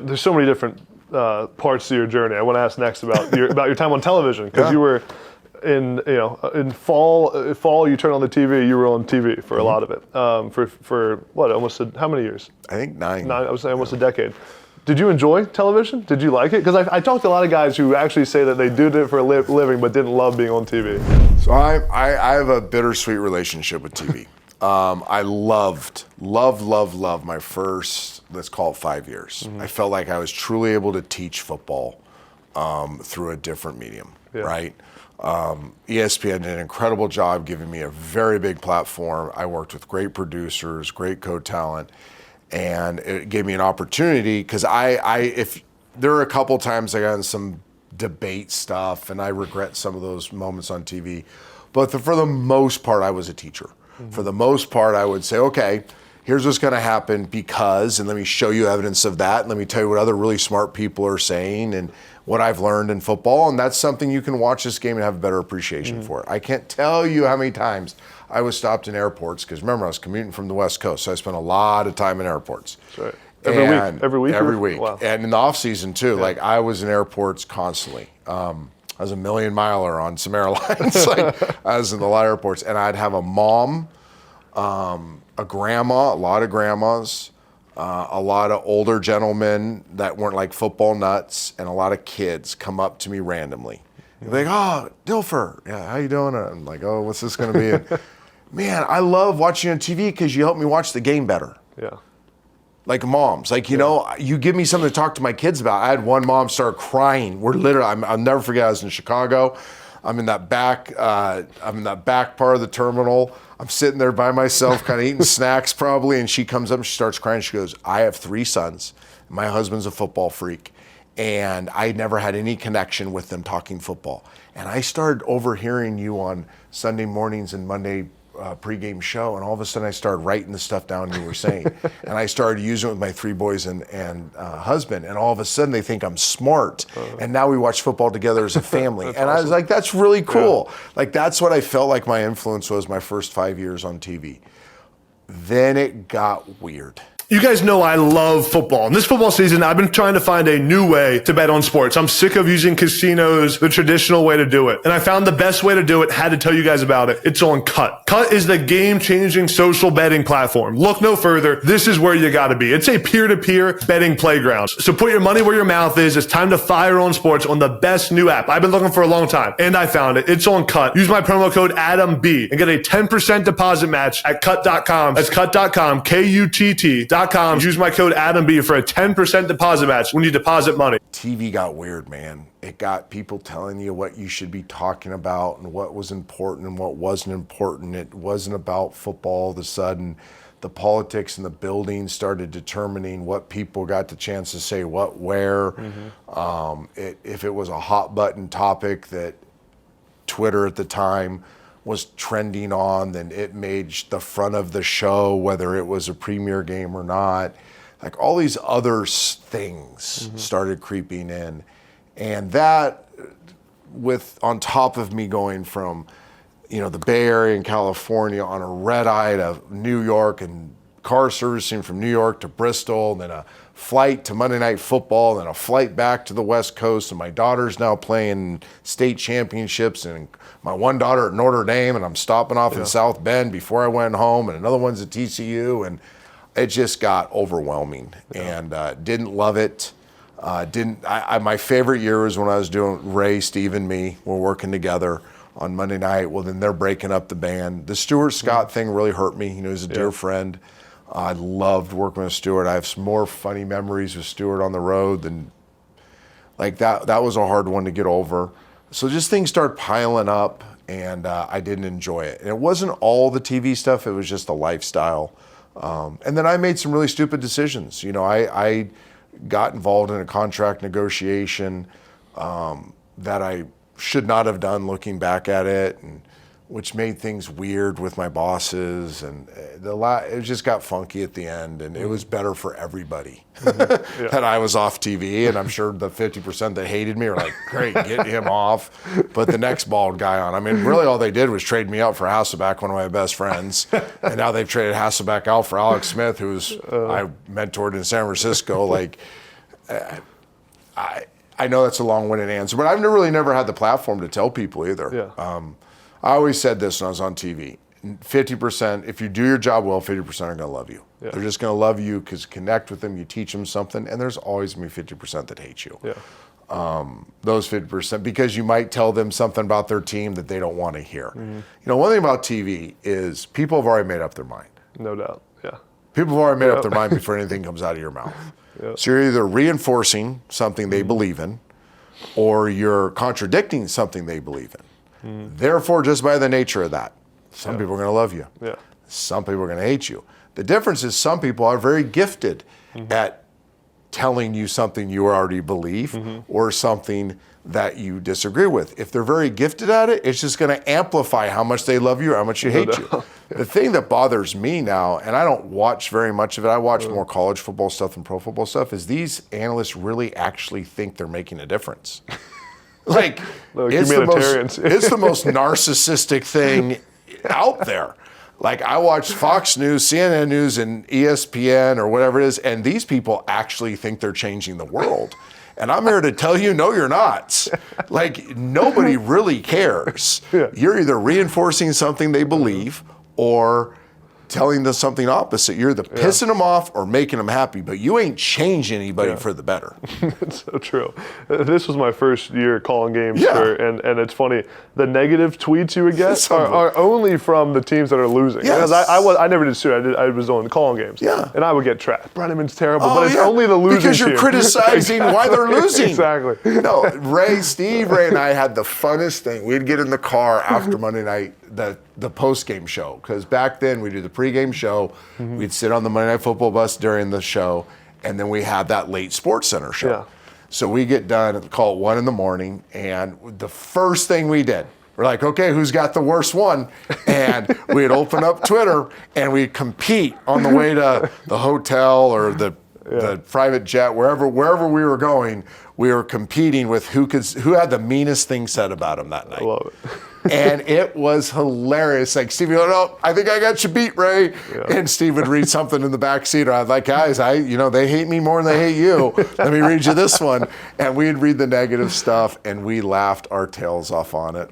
there's so many different parts to your journey. I want to ask next about your time on television, because you were in fall you turned on the TV. You were on TV for a lot of it. For what, how many years? I think 9. I would say almost a decade. Did you enjoy television? Did you like it? Because I talked to a lot of guys who actually say that they did it for a living but didn't love being on TV. So I have a bittersweet relationship with TV. I loved my first, let's call it 5 years. I felt like I was truly able to teach football through a different medium, right? ESPN did an incredible job giving me a very big platform. I worked with great producers, great co-talent, and it gave me an opportunity, because if there are a couple times I got in some debate stuff, and I regret some of those moments on TV, but for the most part, I was a teacher. For the most part, I would say, okay, here's what's going to happen because, and let me show you evidence of that, and let me tell you what other really smart people are saying and what I've learned in football, and that's something you can watch this game and have a better appreciation for it. I can't tell you how many times I was stopped in airports, because remember, I was commuting from the West Coast, so I spent a lot of time in airports. That's right. Every week? Wow. And in the off season too, like I was in airports constantly. I was a million miler on some airlines. I was in a lot of airports, and I'd have a mom, a grandma, a lot of grandmas, a lot of older gentlemen that weren't like football nuts, and a lot of kids come up to me randomly. They're like, oh, Dilfer, yeah, how you doing? I'm like, oh, what's this going to be? And, man, I love watching you on TV because you help me watch the game better. Yeah. Like moms, like, you give me something to talk to my kids about. I had one mom start crying. We're literally, I'll never forget, I was in Chicago. I'm in that back part of the terminal. I'm sitting there by myself, kind of eating snacks probably, and she comes up and she starts crying. She goes, I have 3 sons. My husband's a football freak, and I never had any connection with them talking football. And I started overhearing you on Sunday mornings and Monday pregame show, and all of a sudden I started writing the stuff down you were saying. And I started using it with my 3 boys and husband, and all of a sudden they think I'm smart. And now we watch football together as a family. And awesome. I was like, that's really cool. Yeah. Like, that's what I felt like my influence was my first 5 years on TV. Then it got weird. You guys know I love football. And this football season, I've been trying to find a new way to bet on sports. I'm sick of using casinos, the traditional way to do it. And I found the best way to do it, had to tell you guys about it. It's on Cut. Cut is the game-changing social betting platform. Look no further. This is where you gotta be. It's a peer-to-peer betting playground. So put your money where your mouth is. It's time to fire on sports on the best new app. I've been looking for a long time, and I found it. It's on Cut. Use my promo code ADAMB and get a 10% deposit match at cut.com. That's cut.com, K-U-T-T.com. Use my code ADAMB for a 10% deposit match when you deposit money. TV got weird, man. It got people telling you what you should be talking about and what was important and what wasn't important. It wasn't about football. All of a sudden, the politics in the building started determining what people got the chance to say what, where. If it was a hot button topic that Twitter at the time was trending on, then it made the front of the show, whether it was a premier game or not. Like, all these other things started creeping in. And that, with on top of me going from, the Bay Area in California on a red eye to New York, and car servicing from New York to Bristol, and then a flight to Monday Night Football, and then a flight back to the West Coast, and my daughter's now playing state championships, and my one daughter at Notre Dame, and I'm stopping off in South Bend before I went home, and another one's at TCU, and it just got overwhelming, and didn't love it. My favorite year was when I was doing Ray, Steve, and me. We're working together on Monday night. Well, then they're breaking up the band. The Stuart Scott thing really hurt me. He's a dear friend. I loved working with Stuart. I have some more funny memories with Stuart on the road than that was a hard one to get over. So just things started piling up, and I didn't enjoy it. And it wasn't all the TV stuff. It was just a lifestyle. And then I made some really stupid decisions. I got involved in a contract negotiation that I should not have done looking back at it, and which made things weird with my bosses, and it just got funky at the end, and it was better for everybody that I was off TV, and I'm sure the 50% that hated me are like, great, get him off, but the next bald guy on. I mean, really all they did was trade me out for Hasselbeck, one of my best friends, and now they've traded Hasselbeck out for Alex Smith, who's I mentored in San Francisco. I know that's a long-winded answer, but I've really never had the platform to tell people either. Yeah. I always said this when I was on TV. 50%, if you do your job well, 50% are going to love you. Yeah. They're just going to love you because you connect with them, you teach them something, and there's always going to be 50% that hate you. Yeah. Those 50%, because you might tell them something about their team that they don't want to hear. Mm-hmm. You know, one thing about TV is people have already made up their mind. No doubt. Yeah. People have already made up their mind before anything comes out of your mouth. Yeah. So you're either reinforcing something they believe in, or you're contradicting something they believe in. Therefore, just by the nature of that, some people are going to love you. Yeah. Some people are going to hate you. The difference is some people are very gifted at telling you something you already believe or something that you disagree with. If they're very gifted at it, it's just going to amplify how much they love you or how much you hate you. The thing that bothers me now, and I don't watch very much of it, I watch more college football stuff than pro football stuff, is these analysts really actually think they're making a difference. Like, it's the most narcissistic thing out there. Like, I watch Fox News, CNN News, and ESPN or whatever it is, and these people actually think they're changing the world. And I'm here to tell you, no, you're not. Like, nobody really cares. Yeah. You're either reinforcing something they believe or telling them something opposite. You're either pissing them off or making them happy, but you ain't changing anybody for the better. It's so true. This was my first year calling games, Yeah. and it's funny. The negative tweets you would get are only from the teams that are losing. Yes. Because I never did shoot. I was doing calling games. Yeah. And I would get trapped. Breneman's terrible, but it's only the losing because you're team. criticizing why they're losing. Exactly. No, Steve Ray, and I had the funnest thing. We'd get in the car after Monday night, the post-game show, because back then we do the pre-game show. We'd sit on the Monday Night Football bus during the show, and then we had that late Sports Center show. Yeah. So we get done at call at 1 a.m, and the first thing we did, we're like, okay, who's got the worst one? And we'd open up Twitter and we'd compete on the way to the hotel or the private jet, wherever we were going. We were competing with who had the meanest thing said about him that night. I love it. And it was hilarious. Like, Steve would go, no, I think I got you beat, Ray. Yeah. And Steve would read something in the back seat. I was like, guys, they hate me more than they hate you. Let me read you this one. And we'd read the negative stuff, and we laughed our tails off on it.